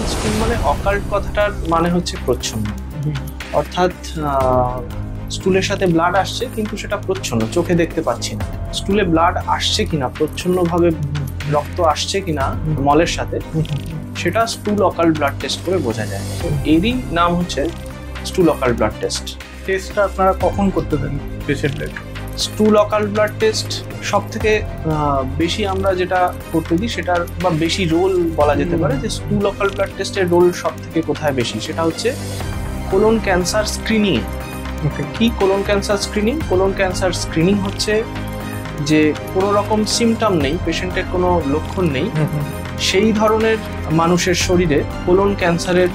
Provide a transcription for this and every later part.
In school মানে occult কথাটার মানে হচ্ছে প্রচ্ছন্ন, অর্থাৎ স্টুলের সাথে ব্লাড আসছে কিন্তু সেটা প্রচ্ছন্ন, চোখে দেখতে পাচ্ছি না। স্টুলে ব্লাড আসছে কিনা, প্রচ্ছন্নভাবে রক্ত আসছে কিনা মলের সাথে, সেটা স্টুল অকাল্ট ব্লাড টেস্ট করে বোঝা যায়। তো এরই নাম হচ্ছে স্টুল অকাল্ট ব্লাড টেস্ট। টেস্টটা আপনারা কখন করতে দেন পেশেন্টদের? স্টুল অকাল্ট ব্লাড টেস্ট সব থেকে বেশি আমরা যেটা করতে দিই সেটার বা বেশি রোল বলা যেতে পারে, যে স্টুল অকাল্ট ব্লাড টেস্টের রোল সব থেকে কোথায় বেশি, সেটা হচ্ছে কোলন ক্যান্সার স্ক্রিনিং। কি colon cancer screening? Colon cancer screening হচ্ছে যে কোনো রকম সিমটম নেই, পেশেন্টের কোনো লক্ষণ নেই, সেই ধরনের মানুষের শরীরে কোলন ক্যান্সারের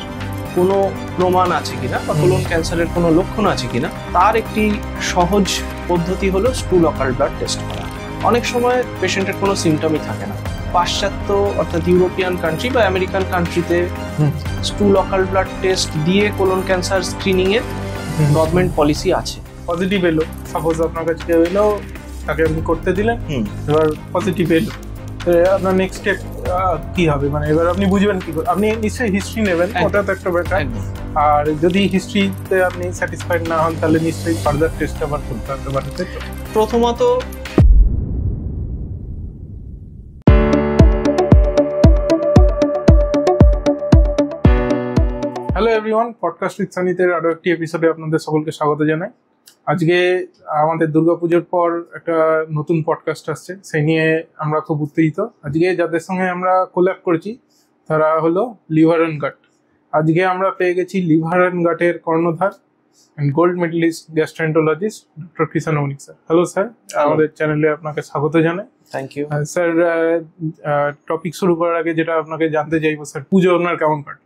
কোনো প্রমাণ আছে কিনা বা কোলন ক্যান্সারের কোনো লক্ষণ আছে কিনা তার একটি সহজ পদ্ধতি হলো স্টুল অকাল্ট ব্লাড টেস্ট করা। অনেক সময় পেশেন্টের কোনো সিমটমই থাকে না। পাশ্চাত্য অর্থাৎ ইউরোপিয়ান কান্ট্রি বা আমেরিকান কান্ট্রিতে স্টুল অকাল্ট ব্লাড টেস্ট দিয়ে কোলন ক্যান্সার স্ক্রিনিং এর গভর্নমেন্ট পলিসি আছে। পজিটিভ এলো, সাপোজ আপনার কাছে কেউ এলো, তাকে আপনি করতে দিলেন, এবার পজিটিভ এলো, আপনার নেক্সট স্টেপ কি হবে? মানে এবার আপনি বুঝবেন কি করে? আপনি নিশ্চয়ই হিস্ট্রি নেবেন, ওটা তো একটা ব্যাপার। আর যদি হিস্ট্রিতে আপনি স্যাটিসফাইড না হন তাহলে নিশ্চয়ই ফার্দার টেস্ট আবার করতে হতে পারে। প্রথমত হ্যালো এভরিওয়ান, পডকাস্ট উইথ সানিতের আরো একটি এপিসোডে আপনাদের সকলকে স্বাগত জানাই। আজকে আমাদের দুর্গাপুজোর পর একটা নতুন পডকাস্ট আসছে, সেই নিয়ে আমরা খুব উত্তেজিত। আজকে যাদের সঙ্গে আমরা কোল্যাব করেছি তারা হলো লিভার অ্যান্ড গাট। আজকে আমরা পেয়ে গেছি লিভার অ্যান্ড গাটের কর্ণধার and gold medalist gastroenterologist doctor Krishan Monik sir. Hello sir, আমাদের চ্যানেলে আপনাকে স্বাগত জানাই। Thank you sir. টপিক শুরু করার আগে যেটা আপনাকে জানতে চাইবো স্যার, পুজো আপনার কেমন কাটলো?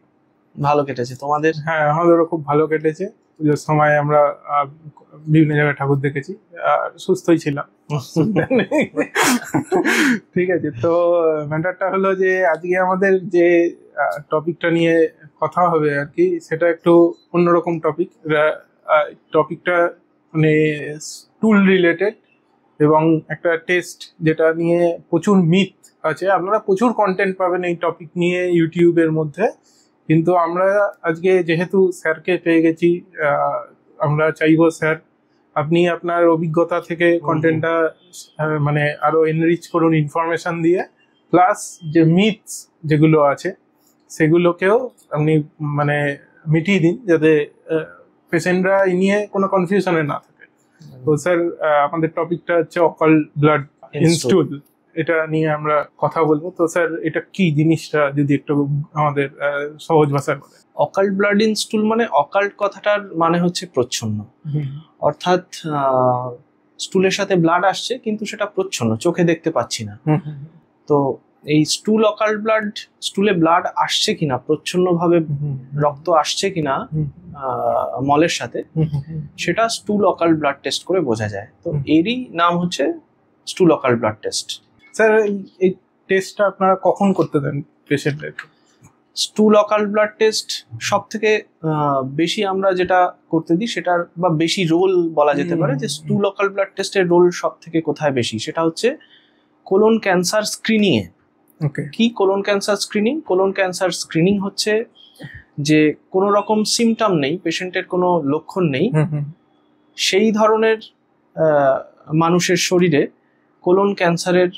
ভালো কেটেছে, তোমাদের? হ্যাঁ, আমাদেরও খুব ভালো কেটেছে। পুজোর সময় আমরা বিভিন্ন জায়গায় ঠাকুর দেখেছি, সুস্থই ছিলাম। ঠিক আছে, তো ম্যাটারটা হলো যে আজকে আমাদের যে টপিকটা নিয়ে কথা হবে আর কি, সেটা একটু অন্যরকম টপিক। টপিকটা মানে স্টুল রিলেটেড এবং একটা টেস্ট যেটা নিয়ে প্রচুর মিথ আছে। আপনারা প্রচুর কন্টেন্ট পাবেন এই টপিক নিয়ে ইউটিউবের মধ্যে, কিন্তু আমরা আজকে যেহেতু স্যারকে পেয়ে গেছি, আমরা চাইবো স্যার আপনি আপনার অভিজ্ঞতা থেকে কন্টেন্টটা মানে আরো এনরিচ করুন ইনফরমেশন দিয়ে, প্লাস যে মিথস যেগুলো আছে সেগুলোকেও আপনি মানে মিটিয়ে দিন, যাতে পেশেন্টরা এই নিয়ে কোনো কনফিউশনে না থাকে। তো স্যার, আমাদের টপিকটা হচ্ছে অকাল্ট ব্লাড ইন স্টুল, এটা নিয়ে আমরা কথা বলবো। তো স্যার, এটা কি জিনিসটা যদি একটু আমাদের সহজ ভাষায় বলেন। অকাল্ট ব্লাড ইন স্টুল মানে অকাল্ট কথাটার মানে হচ্ছে প্রচ্ছন্ন, অর্থাৎ স্টুলের সাথে ব্লাড আসছে কিন্তু সেটা প্রচ্ছন্ন, চোখে দেখতে পাচ্ছি না। তো এই স্টুল অকাল্ট ব্লাড, স্টুলে ব্লাড আসছে কিনা, প্রচ্ছন্নভাবে রক্ত আসছে কিনা মলের সাথে, সেটা স্টুল অকাল্ট ব্লাড টেস্ট করে বোঝা যায়। তো এরই নাম হচ্ছে স্টুল অকাল্ট ব্লাড টেস্ট। স্যার, এই টেস্টটা আপনারা কখন করতে দেন পেশেন্টদের? স্টুল অকাল্ট ব্লাড টেস্ট সব থেকে বেশি আমরা যেটা করতে দিই সেটার বা বেশি রোল বলা যেতে পারে, যে স্টুল অকাল্ট ব্লাড টেস্টের রোল সব থেকে কোথায় বেশি, সেটা হচ্ছে কোলন ক্যান্সার স্ক্রিনিং এ। কি colon cancer screening? Colon cancer screening হচ্ছে যে কোনো রকম সিমটম নেই, পেশেন্টের কোনো লক্ষণ নেই, সেই ধরনের মানুষের শরীরে কোলন ক্যান্সারের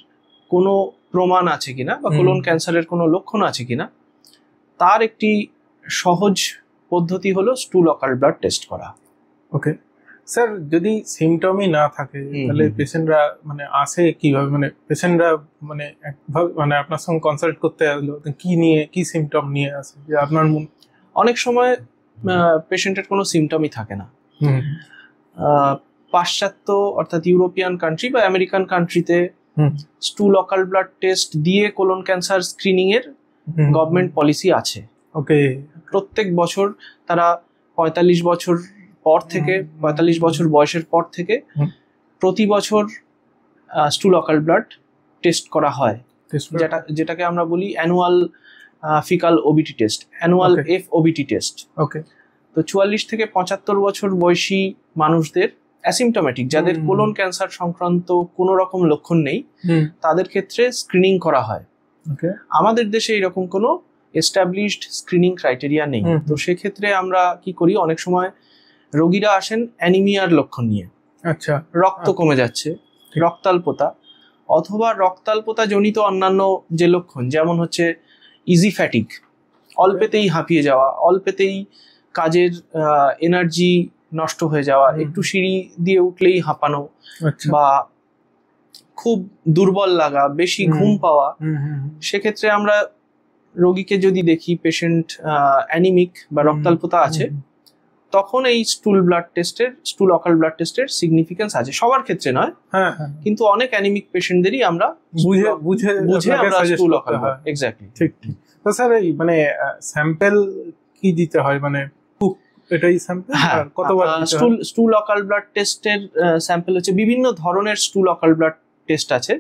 কোনো প্রমাণ আছে কিনা বা কোলন ক্যান্সারের কোনো লক্ষণ আছে কিনা তার একটি সহজ পদ্ধতি হলো স্টুল অকাল্ট ব্লাড টেস্ট করা। ওকে স্যার, যদি সিমটমই না থাকে তাহলে পেশেন্টরা মানে আসে কিভাবে? মানে পেশেন্টরা মানে মানে আপনার সঙ্গে কনসাল্ট করতে আসলো কি নিয়ে, কি সিমটম নিয়ে আসে? যে আপনার অনেক সময় পেশেন্টের কোনো সিমটমই থাকে না। পাশ্চাত্য অর্থাৎ ইউরোপিয়ান কান্ট্রি বা আমেরিকান কান্ট্রিতে স্টুল অকাল্ট ব্লাড টেস্ট দিয়ে কোলন ক্যান্সার স্ক্রিনিং এর গভর্নমেন্ট পলিসি আছে। ওকে, প্রত্যেক বছর তারা 45 বছর পর থেকে, 45 বছর বয়সের পর থেকে প্রতি বছর স্টুল অকাল্ট ব্লাড টেস্ট করা হয়, যেটাকে আমরা বলি annual fecal OBT test, annual FOBT test. Okay, তো 44 থেকে 75 বছর বয়সী মানুষদের, অ্যাসিমটোমেটিক, যাদের কোলন ক্যান্সার সংক্রান্ত কোনো রকম লক্ষণ নেই, তাদের ক্ষেত্রে স্ক্রিনিং করা হয়। আমাদের দেশে এরকম কোনো এস্টাবলিশড স্ক্রিনিং ক্রাইটেরিয়া নেই। তো সেক্ষেত্রে আমরা কি করি, অনেক সময় রোগীরা আসেন অ্যানিমিয়ার লক্ষণ নিয়ে, আচ্ছা, রক্ত কমে যাচ্ছে, রক্তাল্পতা, অথবা রক্তাল্পতা জনিত অন্যান্য যে লক্ষণ, যেমন হচ্ছে ইজি ফ্যাটিক, অল্পেতেই হাঁপিয়ে যাওয়া, অল্পেতেই কাজের এনার্জি নষ্ট হয়ে যাওয়া, একটু সিঁড়ি দিয়ে উঠলেই হাঁপানো, বা খুব দুর্বল লাগা, বেশি ঘুম পাওয়া। সেক্ষেত্রে আমরা রোগীকে যদি দেখি পেশেন্ট অ্যানিমিক বা রক্তাল্পতা আছে, তখন এই স্টুল অকাল্ট ব্লাড টেস্টের সিগনিফিকেন্স আছে। সবার ক্ষেত্রে নয়, কিন্তু অনেক অ্যানিমিক পেশেন্টদেরই আমরা বুঝে আমরা স্টুল অকাল্ট, এক্স্যাক্টলি। ঠিক। তো স্যার এই মানে স্যাম্পল কি দিতে হয়, মানে এটাই স্যাম্পল আর কতবার দিতে হয়? স্টুল অকাল্ট ব্লাড টেস্টের স্যাম্পল হচ্ছে বিভিন্ন ধরনের স্টুল অকাল্ট ব্লাড টেস্ট আছে,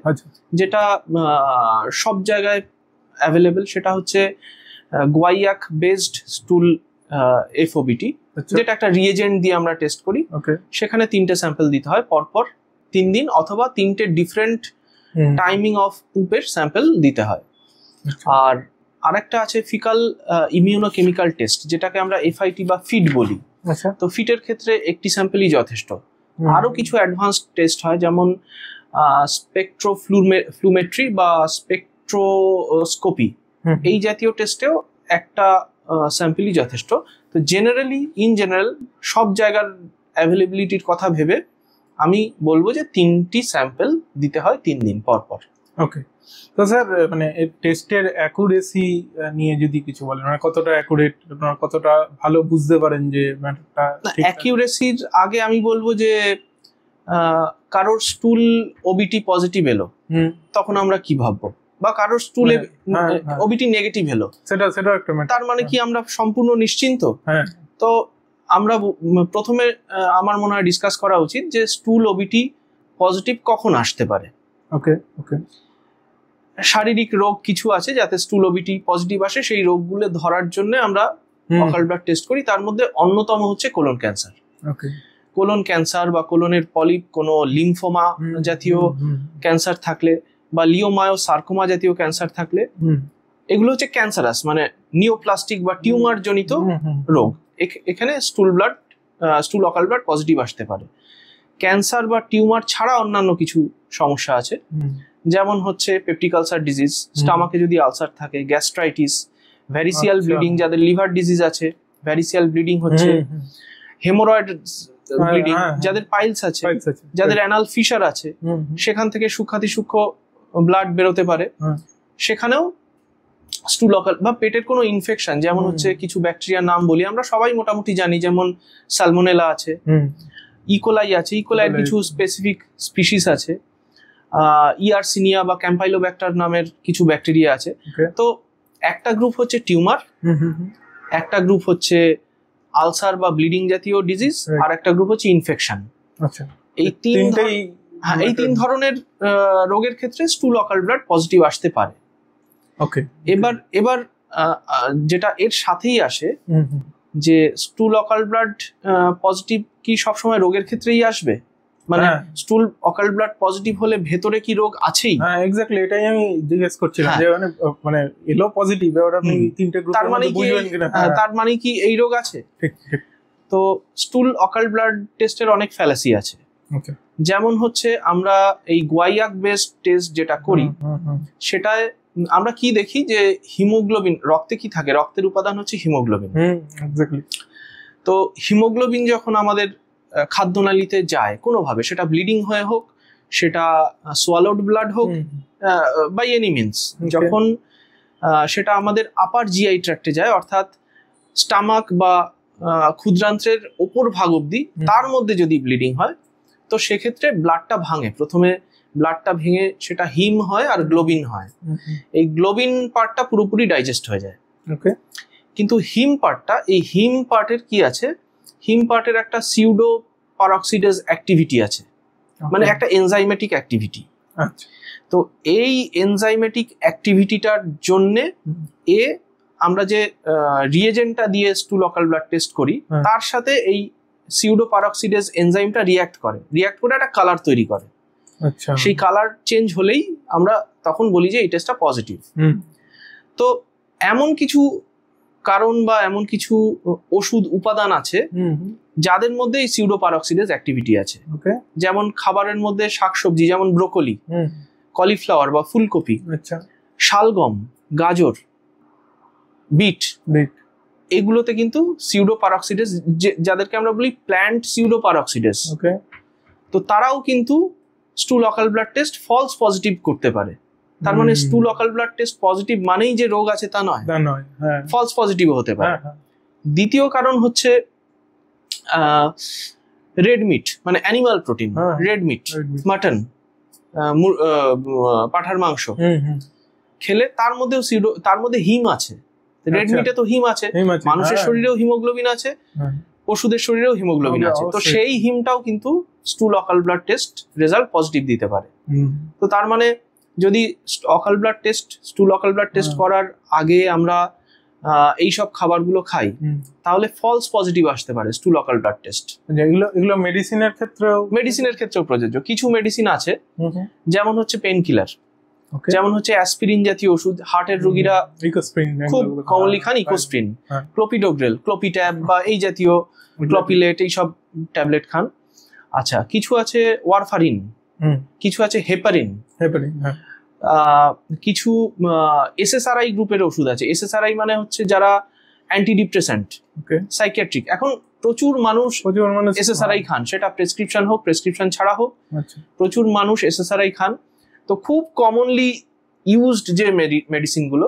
যেটা সব জায়গায় অ্যাভেলেবল। সেটা হচ্ছে গুয়াইয়াক বেসড স্টুল এফওবিটি, যেটা একটা রিয়েজেন্ট দিয়ে আমরা টেস্ট করি। সেখানে 3টে স্যাম্পল দিতে হয় পরপর 3 দিন, অথবা 3টে ডিফারেন্ট টাইমিং অফ পুপের স্যাম্পল দিতে হয়। আর আরেকটা আছে ফিকাল ইমিউনোকেমিক্যাল টেস্ট, যেটাকে আমরা এফআইটি বা ফিট বলি। তো ফিটের ক্ষেত্রে একটি স্যাম্পলই যথেষ্ট। আরো কিছু অ্যাডভান্সড টেস্ট হয়, যেমন স্পেকট্রোফ্লুমেট্রি বা স্পেকট্রোস্কোপি, এই জাতীয় টেস্টেও একটা স্যাম্পলই যথেষ্ট। তো ইন জেনারেল সব জায়গার অ্যাভেলেবিলিটির কথা ভেবে আমি বলবো যে 3টি স্যাম্পল দিতে হয় 3 দিন পর পর। ওকে। তো স্যার মানে টেস্টের অ্যাকুরেসি নিয়ে যদি কিছু বলেন, মানে কতটা অ্যাকুরেট, আপনারা কতটা ভালো বুঝতে পারেন যে ম্যাটারটা? অ্যাকিউরেসির আগে আমি বলবো যে কারোর স্টুল ওবিটি পজিটিভ এলো, তখন আমরা কি ভাববো, বা কারোর স্টুলে ওবিটি নেগেটিভ এলো, সেটা একটা তার মানে কি আমরা সম্পূর্ণ নিশ্চিন্ত? তো আমরা প্রথমে আমার মনে হয় ডিসকাস করা উচিত যে স্টুল ওবিটি পজিটিভ কখন আসতে পারে। ওকে। শারীরিক রোগ কিছু আছে যাতে স্টুল ওবিটি পজিটিভ আসে, সেই রোগগুলো ধরার জন্য আমরা অকাল্ট ব্লাড টেস্ট করি। তার মধ্যে অন্যতম হচ্ছে কোলন ক্যান্সার। কোলন ক্যান্সার বা কোলনের পলিপ, কোনো লিম্ফোমা জাতীয় ক্যান্সার থাকলে, বা লিওমায়োসার্কোমা জাতীয় ক্যান্সার থাকলে, এগুলো হচ্ছে ক্যান্সারাস, মানে নিওপ্লাস্টিক বা টিউমার জনিত রোগ। এখানে স্টুল অকাল্ট ব্লাড পজিটিভ আসতে পারে। ক্যান্সার বা টিউমার ছাড়া অন্যান্য কিছু সমস্যা আছে, যেমন হচ্ছে পেপটিক আলসার ডিজিজ, স্টামাকে যদি আলসার থাকে, গ্যাস্ট্রাইটিস, ভ্যারিসিয়াল ব্লিডিং, যাদের লিভার ডিজিজ আছে ভ্যারিসিয়াল ব্লিডিং হচ্ছে, হেমোরয়েড ব্লিডিং, যাদের পাইলস আছে, যাদের অ্যানাল ফিশার আছে, সেখান থেকে সূক্ষ্ম ব্লাড বেরোতে পারে, সেখানেও স্টুল অকাল্ট, বা পেটের কোনো ইনফেকশন, যেমন হচ্ছে কিছু ব্যাকটেরিয়ার নাম বলি আমরা সবাই মোটামুটি জানি, যেমন সালমোনেলা আছে, ইকোলাই আছে, ইকোলাইয়ের কিছু স্পেসিফিক স্পিসিস আছে, ইয়ারসিনিয়া বা ক্যাম্পাইলোব্যাক্টার নামের কিছু ব্যাকটেরিয়া আছে। তো একটা গ্রুপ হচ্ছে টিউমার, একটা গ্রুপ হচ্ছে আলসার বা ব্লিডিং জাতীয় ডিজিজ, আর একটা গ্রুপ হচ্ছে ইনফেকশন। এই তিন ধরনের রোগের ক্ষেত্রে স্টুল অকাল্ট ব্লাড পজিটিভ আসতে পারে। এবার যেটা এর সাথেই আসে, যে স্টুল অকাল্ট ব্লাড পজিটিভ কি সবসময় রোগের ক্ষেত্রেই আসবে, মানে স্টুল অকাল্ট ব্লাড পজিটিভ হলে ভেতরে কি রোগ আছেই? এক্স্যাক্টলি, এটাই আমি জিজ্ঞেস করছিলাম, যে মানে এলো পজিটিভ, এবার আপনি 3টে গ্রুপের মধ্যে বুঝবেন কিনা, তার মানে কি এই রোগ আছে? ঠিক। তো স্টুল অকাল্ট ব্লাড টেস্টের অনেক ফ্যালাসি আছে। যেমন হচ্ছে আমরা এই গুয়াইয়াক বেসড টেস্ট যেটা করি, সেটায় আমরা কি দেখি যে হিমোগ্লোবিন, রক্তে কি থাকে, রক্তের উপাদান হচ্ছে হিমোগ্লোবিন। তো হিমোগ্লোবিন যখন আমাদের খাদ্যনালীতে যায় কোনোভাবে, সেটা ব্লিডিং হয়ে হোক, সেটা সোয়ালোড ব্লাড হোক, বাই এনি মিনস, যখন সেটা আমাদের আপার জিআই ট্র্যাক্টে যায়, অর্থাৎ স্টামাক বা ক্ষুদ্রান্ত্রের ওপর ভাগ অব্দি, তার মধ্যে যদি ব্লিডিং হয়, তো সেক্ষেত্রে ব্লাডটা ভাঙে। প্রথমে ব্লাডটা ভেঙে সেটা হিম হয় আর গ্লোবিন হয়। এই গ্লোবিন পার্টটা পুরোপুরি ডাইজেস্ট হয়ে যায়। কিন্তু হিম পার্টের কি আছে, হিম পার্টের একটা সিউডো পারঅক্সিডেজ অ্যাক্টিভিটি আছে, মানে একটা এনজাইমেটিক অ্যাক্টিভিটি। তো এই এনজাইমেটিক অ্যাক্টিভিটিটার জন্যে আমরা যে রিয়েজেন্টটা দিয়ে স্টুল অকাল্ট ব্লাড টেস্ট করি, তার সাথে এই সিউডো পারঅক্সিডেজ এনজাইমটা রিঅ্যাক্ট করে একটা কালার তৈরি করে। সেই কালার চেঞ্জ হলেই আমরা তখন বলি যে এই টেস্টটা পজিটিভ। তো এমন কিছু কারণ বা এমন কিছু ওষুধ উপাদান আছে যাদের মধ্যে এই সিউডোপারক্সিডেজ অ্যাক্টিভিটি আছে। ওকে। যেমন খাবারের মধ্যে শাকসবজি, যেমন ব্রোকলি, কলিফ্লাওয়ার বা ফুলকপি, আচ্ছা, শালগম, গাজর, বিট, এগুলোতে কিন্তু সিউডোপারক্সিডেজ, যাদেরকে আমরা বলি প্ল্যান্ট সিউডোপারক্সিডেজ, ওকে, তো তারাও কিন্তু স্টুল অকাল ব্লাড টেস্ট ফলস পজিটিভ করতে পারে। তার মানে স্টুল অকাল ব্লাড টেস্ট পজিটিভ মানেই যে রোগ আছে তা নয়, ফলস পজিটিভ হতে পারে। দ্বিতীয় কারণ হচ্ছে রেড মিট, মানে animal protein, red meat, mutton, পাঁঠার মাংস খেলে তার মধ্যে হিম আছে। রেড মিটে তো হিম আছে, মানুষের শরীরেও হিমোগ্লোবিন আছে, পশুদের শরীরেও হিমোগ্লোবিন আছে, তো সেই হিমটাও কিন্তু স্টুল অকাল ব্লাড টেস্ট রেজাল্ট পজিটিভ দিতে পারে। তো তার মানে যদি স্টুল অকাল ব্লাড টেস্ট করার আগে আমরা এইসব খাবারগুলো খাই, তাহলে ফলস পজিটিভ আসতে পারে স্টুল অকাল ব্লাড টেস্ট। এগুলো মেডিসিনের ক্ষেত্রেও প্রযোজ্য। কিছু মেডিসিন আছে, যেমন হচ্ছে পেন কিলার, যেমন হচ্ছে অ্যাসপিরিন জাতীয় ওষুধ, হার্টের রোগীরা খুব কমনলি খান ইকোস্প্রিন, ক্লোপিডোগ্রেল, ক্লোপিট্যাব বা এই জাতীয় ক্লোপিলেট, এইসব ট্যাবলেট খান। আচ্ছা, কিছু আছে ওয়ারফারিন, কিছু আছে হেপারিন, কিছু এসএসআরআই গ্রুপের ওষুধ আছে। এসএসআরআই মানে হচ্ছে যারা অ্যান্টিডিপ্রেসেন্ট, সাইকিয়াট্রিক। এখন প্রচুর মানুষ এসএসআরআই খান, সেটা প্রেসক্রিপশন হোক, প্রেসক্রিপশন ছাড়া হোক, প্রচুর মানুষ এসএসআরআই খান। তো খুব কমনলি ইউজড যে মেডিসিন গুলো,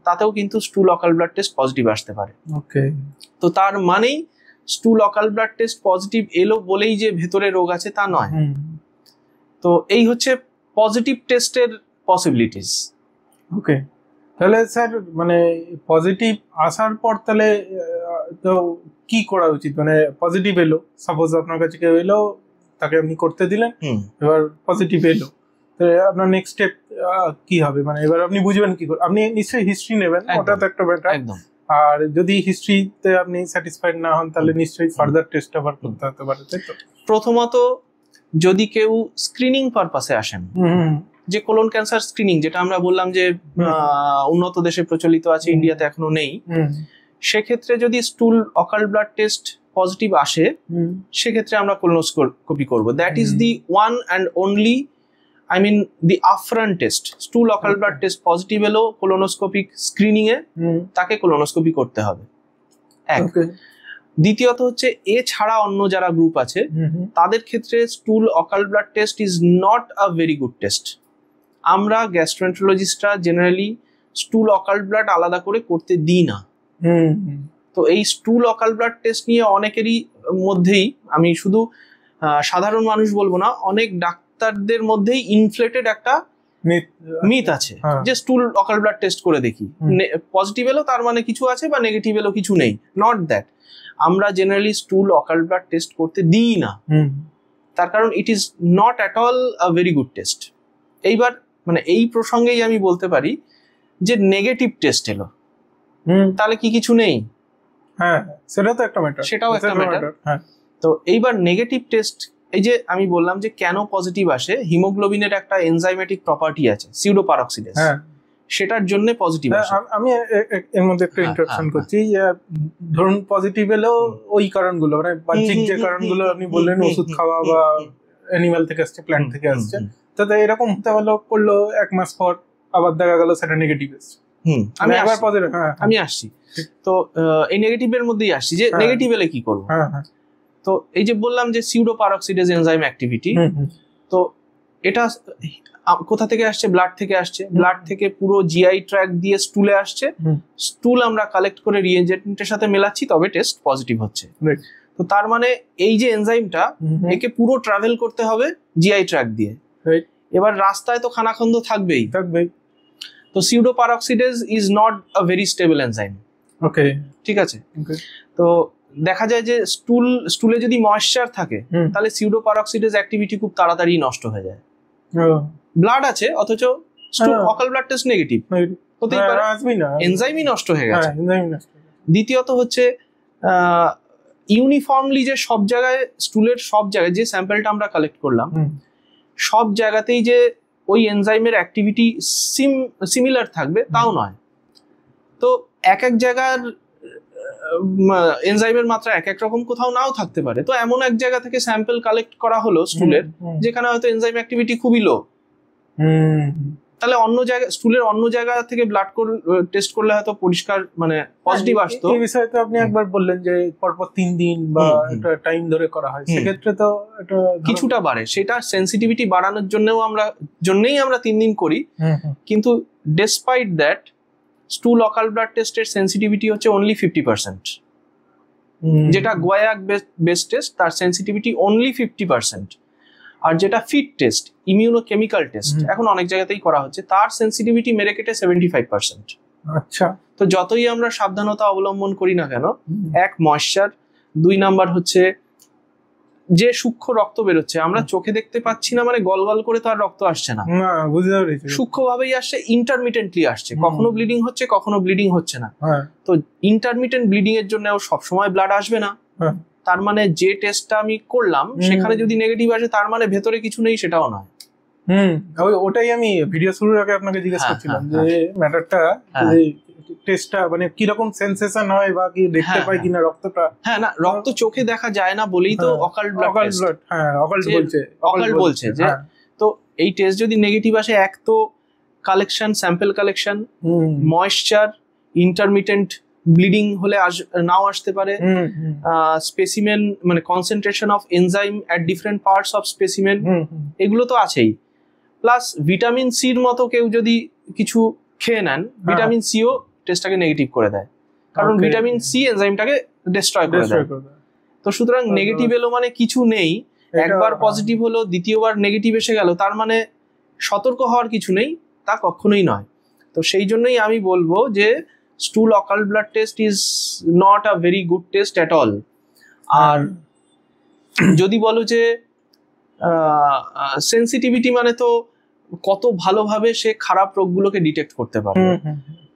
তাতেও কিন্তু স্টুল অকাল ব্লাড টেস্ট পজিটিভ আসতে পারে। তো তার মানেই স্টুল অকাল ব্লাড টেস্ট পজিটিভ এলো বলেই যে ভেতরে রোগ আছে তা নয়। তো এই হচ্ছে পজিটিভ টেস্টের পসিবিলিটিস। ওকে, তাহলে স্যার মানে পজিটিভ আসার পর তাহলে তো কি করা উচিত? মানে পজিটিভ এলো, সাপোজ আপনার কাছে কেউ এলো, তাকে আপনি করতে দিলেন, এবার পজিটিভ এলো, তো আপনার নেক্সট স্টেপ কি হবে? মানে এবার আপনি বুঝবেন কি করে? আপনি নিশ্চয়ই হিস্ট্রি নেবেন, ওটা তো একটা ব্যাপার। আর যদি হিস্ট্রিতে আপনি স্যাটিসফাইড না হন, তাহলে নিশ্চয়ই ফার্দার টেস্ট আবার করতে হতে পারে, তাই তো? প্রথমত যদি কেউ স্ক্রিনিং পারপাসে আসেন, যে কোলন ক্যান্সার স্ক্রিনিং, যেটা আমরা বললাম যে উন্নত দেশে প্রচলিত আছে, ইন্ডিয়াতে এখনো নেই, সেক্ষেত্রে যদি স্টুল অকাল ব্লাড টেস্ট পজিটিভ আসে, সেক্ষেত্রে আমরা কোলোনোস্কোপি করব। That is the one and only, I mean the upfront test. স্টুল অকাল ব্লাড টেস্ট পজিটিভ এলো, কোলোনোস্কোপিক স্ক্রিনিং এ তাকে কোলোনোস্কোপি করতে হবে। এক। দ্বিতীয়ত হচ্ছে এছাড়া অন্য যারা গ্রুপ আছে, তাদের ক্ষেত্রে স্টুল অকাল blood test is not a very good test. আমরা গ্যাস্ট্রোএন্টারোলজিস্টরা জেনারেলি স্টুল অকাল ব্লাড আলাদা করে করতে দিই না। তো এই স্টুল অকাল ব্লাড টেস্ট নিয়ে অনেকেরই মধ্যেই, আমি শুধু সাধারণ মানুষ বলবো না, অনেক ডাক্তারদের মধ্যেই ইনফ্লেটেড একটা মিথ আছে যে স্টুল অকাল ব্লাড টেস্ট করে দেখি, পজিটিভ এলো তার মানে কিছু আছে, বা নেগেটিভ এলো কিছু নেই। Not that. আমরা জেনারেলি স্টুল অকাল ব্লাড টেস্ট করতে দিই না, তার কারণ it is not at all a very good test. এইবার মানে এই প্রসঙ্গেই আমি বলতে পারি যে নেগেটিভ টেস্ট এলো, তাহলে কি কিছু নেই? হ্যাঁ, সেটাও একটা ম্যাটার। তো এইবার নেগেটিভ টেস্ট, এই যে আমি বললাম যে কেন পজিটিভ আসে, হিমোগ্লোবিনের একটা এনজাইমেটিক প্রপার্টি আছে সিউডোপারক্সিডেজ, সেটার জন্য পজিটিভ আসে। আমি এর মধ্যে একটা ইন্টারাপশন করছি। ধরুন পজিটিভ এলো ওই কারণগুলো, মানে বাহ্যিক যে কারণগুলো আপনি বললেন, ওষুধ খাওয়া বা অ্যানিমাল থেকে আসছে, প্ল্যান্ট থেকে আসছে, তাতে এরকম হতে করলো 1 মাস পর আবার দেখা গেল সেটা নেগেটিভ এসছে। আমি আসছি তো এই নেগেটিভের মধ্যেই আসছি, যে নেগেটিভ এলে কি করবো। তো এই যে বললাম যে সিউডোপারক্সিডেজ এনজাইম অ্যাক্টিভিটি, তো এটা কোথা থেকে আসছে? ব্লাড থেকে আসছে। ব্লাড থেকে পুরো জিআই ট্র্যাক্ট দিয়ে স্টুলে আসছে। স্টুল আমরা কালেক্ট করে রিএজেন্টের সাথে মেলাচ্ছি, তবে টেস্ট পজিটিভ হচ্ছে। তো তার মানে এই যে এনজাইমটা, একে পুরো ট্রাভেল করতে হবে জিআই ট্র্যাক্ট দিয়ে। এবার রাস্তায় তো খানাখন্দ থাকবেই। তো pseudoperoxidase is not a very stable enzyme. Okay, ঠিক আছে। তো দেখা যায় যে স্টুলে যদি ময়েশ্চার থাকে, তাহলে সিউডোপারক্সিডেজ অ্যাক্টিভিটি খুব তাড়াতাড়ি নষ্ট হয়ে যায়। ব্লাড আছে অথচ অকাল ব্লাড টেস্ট নেগেটিভ, হতেই পারে এনজাইমই নষ্ট হয়ে গেছে। দ্বিতীয়ত হচ্ছে ইউনিফর্মলি যে সব জায়গায়, স্টুলের সব জায়গায় যে স্যাম্পলটা আমরা কালেক্ট করলাম, সব জায়গাতেই যে ওই এনজাইমের অ্যাক্টিভিটি সিমিলার থাকবে তাও নয়। তো এক এক জায়গার এনজাইমের মাত্রা এক এক রকম, কোথাও নাও থাকতে পারে। তো এমন এক জায়গা থেকে স্যাম্পল কালেক্ট করা হলো স্টুলের, যেখানে হয়তো এনজাইম অ্যাক্টিভিটি খুবই লো, তাহলে অন্য জায়গা স্টুলের অন্য জায়গা থেকে ব্লাড টেস্ট করলে হয়তো পরিষ্কার মানে পজিটিভ আসতো। এই বিষয়ে তো আপনি একবার বললেন যে পরপর 3 দিন বা একটা টাইম ধরে করা হয়, সেক্ষেত্রে তো এটা কিছুটা বাড়ে। সেটা সেন্সিটিভিটি বাড়ানোর জন্যই আমরা 3 দিন করি। কিন্তু ডেসপাইট দ্যাট স্টুল অকাল ব্লাড টেস্টের সেন্সিটিভিটি হচ্ছে অনলি 50%। যেটা গোয়াক বেস টেস্ট তার সেন্সিটিভিটি অনলি 50%। আর যেটা ফিট টেস্ট, ইমিউনোকেমিক্যাল টেস্ট, এখন অনেক জায়গাতেই করা হচ্ছে, তার সেন্সিটিভিটি মেরে কেটে 75%। আচ্ছা, তো যতই আমরা সাবধানতা অবলম্বন করি না কেন, এক ময়েশ্চার, 2 নাম্বার হচ্ছে যে সূক্ষ্ম রক্ত বেরোচ্ছে, আমরা চোখে দেখতে পাচ্ছি না মানে গলগল করে তো আর রক্ত আসছে না, বুঝতে পেরেছি, সূক্ষ্মভাবেই আসছে, ইন্টারমিটেন্টলি আসছে, কখনো ব্লিডিং হচ্ছে কখনো ব্লিডিং হচ্ছে না। তো ইন্টারমিটেন্ট ব্লিডিং এর জন্য সবসময় ব্লাড আসবে না। তার মানে যে টেস্টটা আমি করলাম সেখানে যদি নেগেটিভ আসে তার মানে ভেতরে কিছু নেই, সেটাও নয়। ওটাই আমি ভিডিও শুরুর আগে আপনাকে জিজ্ঞেস করছিলাম যে ম্যাটারটা টেস্টটা মানে কি রকম সেন্সেশন হয় বা কি দেখতে পাই কিনা রক্তটা। হ্যাঁ, না রক্ত চোখে দেখা যায় না বলেই তো অকাল্ট ব্লাড অকাল্ট বলছে যে। তো এই টেস্ট যদি নেগেটিভ আসে, এক তো collection, sample collection, moisture, intermittent bleeding হলে নাও আসতে পারে, স্পেসিমেন মানে concentration of enzyme at different parts of specimen, এগুলো তো আছেই। প্লাস ভিটামিন সির মতো কেউ যদি কিছু খেয়ে নেন, ভিটামিন সিও টেস্টটাকে নেগেটিভ করে দেয়, কারণ ভিটামিন সি এনজাইমটাকে ডিস্ট্রয় করে দেয়। তো সুতরাং নেগেটিভ এলো মানে কিছু নেই, একবার পজিটিভ হলো দ্বিতীয়বার নেগেটিভ এসে গেল, তার মানে সতর্ক হওয়ার কিছু নেই, তা কখনোই নয়। তো সেই জন্যই আমি বলবো যে stool occult blood test is not a very good test at all. আর যদি বলো যে সেন্সিটিভিটি মানে তো কত ভালোভাবে সে খারাপ রোগগুলোকে ডিটেক্ট করতে পারবে।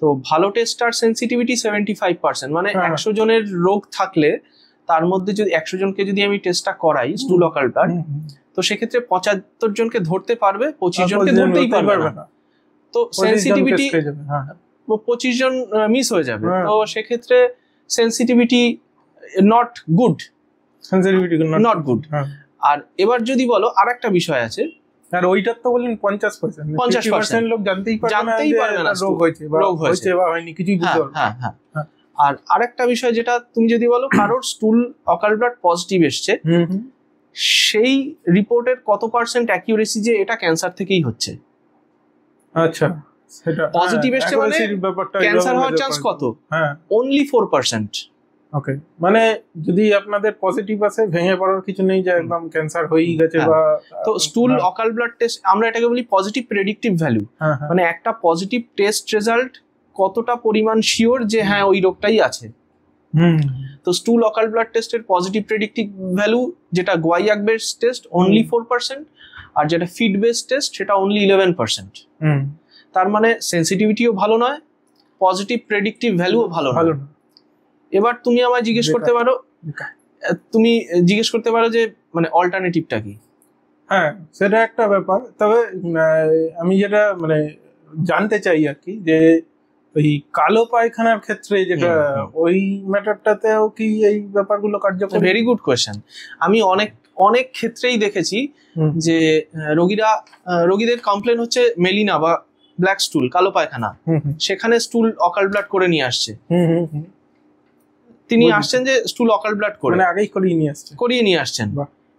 তো ভালো টেস্টার সেন্সিটিভিটি 75%, মানে 100 জনের রোগ থাকলে তার মধ্যে যদি 100 জনকে যদি আমি টেস্টটা করাই স্টুল অকাল্ট ব্লাড, তো সেক্ষেত্রে 75 জনকে ধরতে পারবে, 25 জনকে ধরতেই পারবে না। তো সেন্সিটিভিটি 25 জন মিস হয়ে যাবে। তো সেক্ষেত্রে sensitivity not good, not good. আর এবার যদি বলো আর একটা বিষয় আছে, আর ওইটার তো বললেন 50% লোক জানতেই পারবে না রোগ হয়েছে বা হয়নি, কিছুই বুঝতে পারবে না। আর আরেকটা বিষয় যেটা তুমি যদি বলো কারোর স্টুল অকাল্ট ব্লাড পজিটিভ এসছে, সেই রিপোর্টের কত % অ্যাকিউরেসি যে এটা ক্যান্সার থেকেই হচ্ছে। আচ্ছা, সেটা পজিটিভ এসছে মানে ক্যান্সার হওয়ার চান্স কত? অনলি 4%। ওকে, মানে যদি আপনাদের পজিটিভ আসে ভেঙে পড়ার কিছু নেই যে একদম ক্যান্সার হয়েই গেছে বা। তো স্টুল অকাল্ট ব্লাড টেস্ট আমরা এটাকে বলি পজিটিভ প্রেডিক্টিভ ভ্যালু, মানে একটা পজিটিভ টেস্ট রেজাল্ট কতটা পরিমাণ শিওর যে হ্যাঁ ওই রোগটাই আছে। তো স্টুল অকাল্ট ব্লাড টেস্টের পজিটিভ প্রেডিক্টিভ ভ্যালু যেটা গোয়াক বেস টেস্ট অনলি 4%, আর যেটা ফিড বেস টেস্ট সেটা অনলি 11%। তার মানে সেন্সিটিভিটিও ভালো নয়, পজিটিভ প্রেডিক্টিভ ভ্যালুও ভালো নয়। এবার তুমি আমায় জিজ্ঞেস করতে পারো যে মানে অল্টারনেটিভটা কি। হ্যাঁ, সেটা একটা ব্যাপার। তবে আমি যেটা মানে জানতে চাই আর কি, যে ওই কালো পায়খানার ক্ষেত্রে যেটা ওই ম্যাটারটাতেও কি এই ব্যাপারগুলো কার্যকর? Very good question. আমি অনেক ক্ষেত্রেই দেখেছি যে রোগীদের কমপ্লেন হচ্ছে মেলিনা বা ব্ল্যাক স্টুল, কালো পায়খানা, সেখানে স্টুল অকাল্ট ব্লাড করে নিয়ে আসছে। তিনি আসছেন যে স্টুল অকাল্ট ব্লাড করে, মানে আগেই করিয়ে নিয়ে আসছেন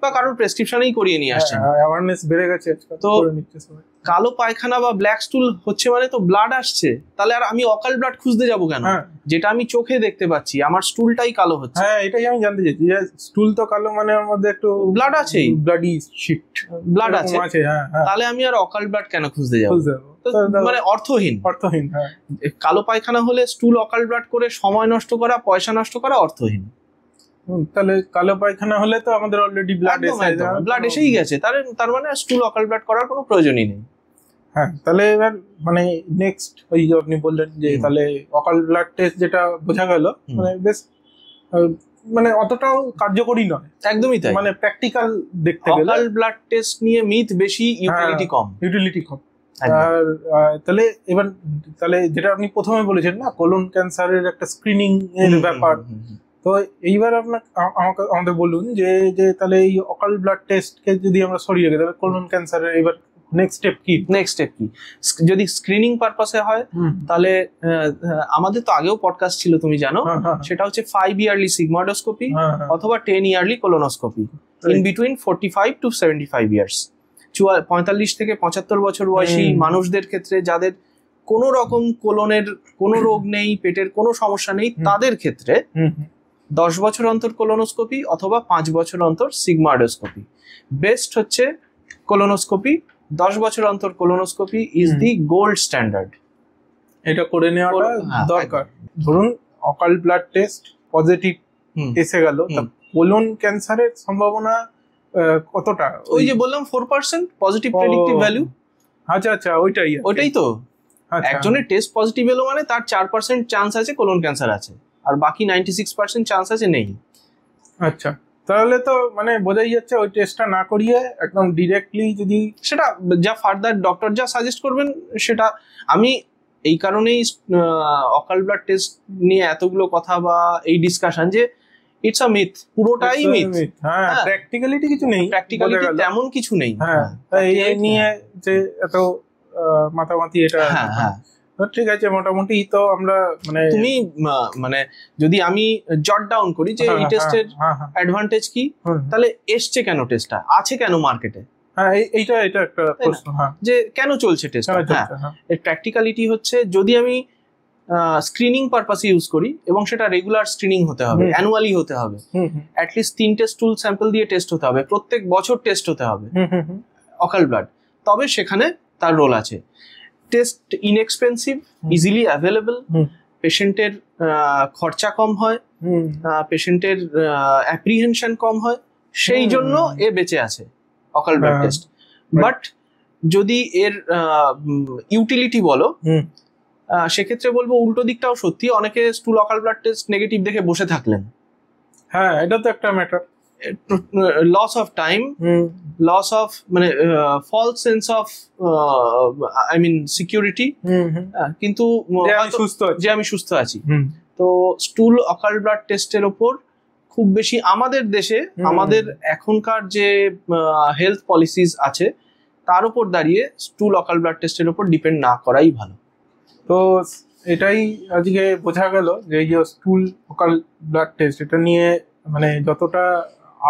বা কারোর প্রেসক্রিপশনেই করিয়ে নিয়ে আসছেন। অ্যাওয়ারনেস বেড়ে গেছে। তো কালো পায়খানা বা ব্ল্যাক স্টুল হচ্ছে মানে তো ব্লাড আসছে, তাহলে আর আমি অকাল্ট ব্লাড খুঁজতে যাবো কেন? যেটা আমি চোখে দেখতে পাচ্ছি, আমার স্টুলটাই কালো হচ্ছে। হ্যাঁ, এটাই আমি জানতে চাইছি যে স্টুল তো কালো মানে ওর মধ্যে একটু ব্লাড আছেই, ব্লাডি শিট ব্লাড আছে। তাহলে আমি আর অকাল্ট ব্লাড কেন খুঁজতে যাবো? মানে অর্থহীন। হ্যাঁ, কালো পায়খানা হলে স্টুল অকাল্ট ব্লাড করে সময় নষ্ট করা, পয়সা নষ্ট করা অর্থহীন। তাহলে কালো পায়খানা হলে তো আমাদের অলরেডি ব্লাড এসেই গেছে, তার মানে স্টুল অকাল্ট ব্লাড করার কোনো প্রয়োজনই নেই। হ্যাঁ, তাহলে এবার মানে নেক্সট ওই যে আপনি বললেন যে তাহলে অকাল্ট ব্লাড টেস্ট যেটা বোঝা গেল মানে বেশ মানে অতটাও কার্যকরী নয়। একদমই তাই, মানে প্র্যাকটিক্যাল দেখতে গেলে অকাল্ট ব্লাড টেস্ট নিয়ে মিথ বেশি, ইউটিলিটি কম। আর তাহলে যেটা আপনি প্রথমে বলেছেন না, কোলন ক্যান্সারের একটা স্ক্রিনিং এর ব্যাপার, তো এইবার আমাদের বলুন যে যে তাহলে এই অকাল ব্লাড টেস্টকে যদি আমরা সরিয়ে রাখি, তাহলে কোলন ক্যান্সারের এবার নেক্সট স্টেপ কি? যদি স্ক্রিনিং পারপাসে হয় তাহলে আমাদের তো আগেও পডকাস্ট ছিল তুমি জানো, সেটা হচ্ছে 5 ইয়ারলি সিগময়েডোস্কোপি অথবা 10 yearly colonoscopy in between 45 to 75 years. 45 থেকে 75 বছর বয়সী মানুষদের ক্ষেত্রে যাদের কোনো রকম কোলনের কোনো রোগ নেই, পেটের কোনো সমস্যা নেই, তাদের ক্ষেত্রে 10 বছর অন্তর কোলোনোস্কোপি অথবা 5 বছর অন্তর সিগময়েডোস্কোপি। বেস্ট হচ্ছে কোলোনোস্কোপি। 10 বছর অন্তর colonoscopy is the gold standard. এটা করে নেওয়াটা দরকার। ধরুন অকাল ব্লাড টেস্ট পজিটিভ এসে গেল, কোলন ক্যান্সারের সম্ভাবনা কতটা? ওই যে বললাম 4% পজিটিভ প্রেডিক্টিভ ভ্যালু। আচ্ছা ওইটাই তো। একজনের টেস্ট পজিটিভ এলো মানে তার 4% চান্স আছে কোলন ক্যান্সার আছে, আর বাকি 96% চান্স আছে নেই। আচ্ছা, তাহলে তো মানে বোঝাই যাচ্ছে ওই টেস্টটা না করিয়ে একদম ডিরেক্টলি যদি সেটা যা ফার্দার ডক্টর যা সাজেস্ট করবেন সেটা। আমি এই কারণেই অকাল ব্লাড টেস্ট নিয়ে এতগুলো কথা বা এই ডিসকাশন, যে ইটস আ মিথ, পুরোটাই মিথ। হ্যাঁ, প্র্যাকটিক্যালিটি কিছু নেই, প্র্যাকটিক্যালিটি তেমন কিছু নেই। হ্যাঁ, এই নিয়ে যে এত মাতামাতি, এটা ঠিক আছে মোটামুটি। তো আমরা মানে তুমি মানে যদি আমি জট ডাউন করি যে এই টেস্টের অ্যাডভান্টেজ কি, তাহলে এসছে কেন, টেস্টটা আছে কেন মার্কেটে, হ্যাঁ এটা একটা প্রশ্ন, হ্যাঁ, যে কেন চলছে টেস্ট। হ্যাঁ, এর প্র্যাকটিক্যালিটি হচ্ছে যদি আমি স্ক্রিনিং পারপাসে ইউজ করি এবং সেটা রেগুলার স্ক্রিনিং হতে হবে, অ্যানুয়ালি হতে হবে, অ্যাটলিস্ট 3টে স্টুল স্যাম্পল দিয়ে টেস্ট হতে হবে, প্রত্যেক বছর টেস্ট হতে হবে অকাল ব্লাড, তবে সেখানে তার রোল আছে। টেস্ট ইনএক্সপেন্সিভ, ইজিলি অ্যাভেলেবল, পেশেন্টের খরচা কম হয়, পেশেন্টের অ্যাপ্রিহেনশন কম হয়, সেই জন্য এ বেঁচে আছে অকাল ব্লাড টেস্ট। বাট যদি এর ইউটিলিটি বলো, সেক্ষেত্রে বলবো উল্টো দিকটাও সত্যি। অনেকে স্টুল অকাল ব্লাড টেস্ট নেগেটিভ দেখে বসে থাকলেন। হ্যাঁ, এটা তো একটা matter. Loss of time, loss of মানে false sense of I mean security, কিন্তু যে আমি সুস্থ আছি। তো স্টুল অকাল ব্লাড টেস্টের ওপর খুব বেশি আমাদের দেশে, আমাদের এখনকার যে হেলথ পলিসিস আছে তার উপর দাঁড়িয়ে স্টুল অকাল ব্লাড টেস্টের ওপর ডিপেন্ড না করাই ভালো। তো এটাই আজকে বোঝা গেল যে এই যে স্টুল অকাল ব্লাড টেস্ট, এটা নিয়ে মানে যতটা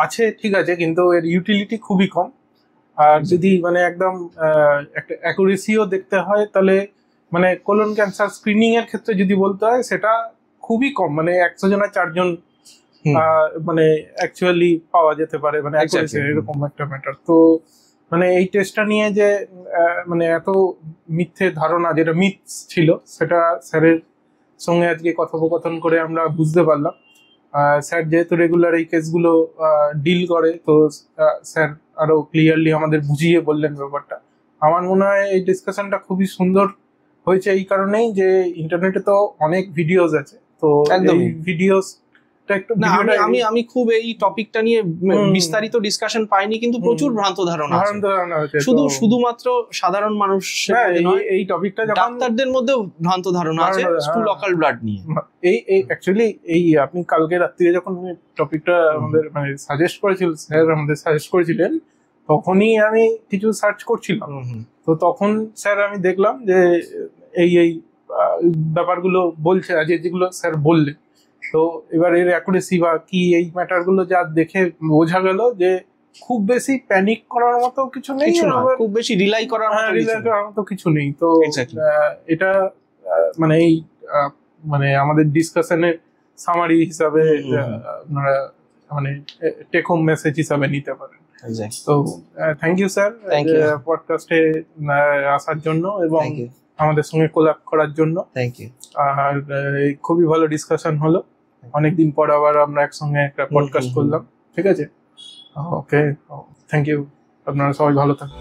আছে ঠিক আছে, কিন্তু এর ইউটিলিটি খুবই কম। আর যদি মানে একদম একটা অ্যাকুরেসিও দেখতে হয়, তাহলে মানে কোলন ক্যান্সার স্ক্রিনিং এর ক্ষেত্রে যদি বলতে হয়, সেটা খুবই কম, মানে 100 জনের 4 জন মানে অ্যাকচুয়ালি পাওয়া যেতে পারে, মানে এরকম একটা ম্যাটার। তো মানে এই টেস্টটা নিয়ে যে মানে এত মিথ্যে ধারণা, যেটা মিথ ছিল, সেটা স্যারের সঙ্গে আজকে কথোপকথন করে আমরা বুঝতে পারলাম। স্যার যেহেতু রেগুলার এই কেসগুলো ডিল করে, তো স্যার আরো ক্লিয়ারলি আমাদের বুঝিয়ে বললেন ব্যাপারটা। আমার মনে হয় এই ডিসকাশনটা খুবই সুন্দর হয়েছে এই কারণেই যে ইন্টারনেটে তো অনেক ভিডিওস আছে, তো এই ভিডিওস আমি খুব এই টপিকটা নিয়ে বিস্তারিত ডিসকাশন পাইনি, কিন্তু প্রচুর ভ্রান্ত ধারণা আছে। শুধুমাত্র সাধারণ মানুষ, এই টপিকটা ডাক্তারদের মধ্যে ভ্রান্ত ধারণা আছে স্টুল অকাল ব্লাড নিয়ে। এই অ্যাকচুয়ালি এই আপনি কালকে রাত্রিরে যখন টপিকটা আমাদের মানে সাজেস্ট করেছিলেন, স্যার আমাদের সাজেস্ট করেছিলেন, তখনই আমি কিছু সার্চ করছিলাম। তো তখন স্যার আমি দেখলাম যে এই ব্যাপারগুলো বলছে, আজ যেগুলো স্যার বললেন। তো এবার এর অ্যাকুরেসি বা কি এই ম্যাটার গুলো যা দেখে বোঝা গেল যে খুব বেশি প্যানিক করার মতো কিছু নেই, খুব বেশি রিলাই করার মতো কিছু নেই। তো এটা মানে এই মানে আমাদের ডিসকাশনের সামারি হিসাবে আপনারা মানে টেক হোম মেসেজ হিসাবে নিতে পারেন। তো থ্যাংক ইউ স্যার পডকাস্টে আসার জন্য এবং আমাদের সঙ্গে কোলাব করার জন্য। Thank you. আর খুবই ভালো ডিসকাশন হলো, অনেকদিন পর আবার আমরা একসঙ্গে একটা পডকাস্ট করলাম। ঠিক আছে, ওকে, থ্যাংক ইউ, আপনারা সবাই ভালো থাকুন।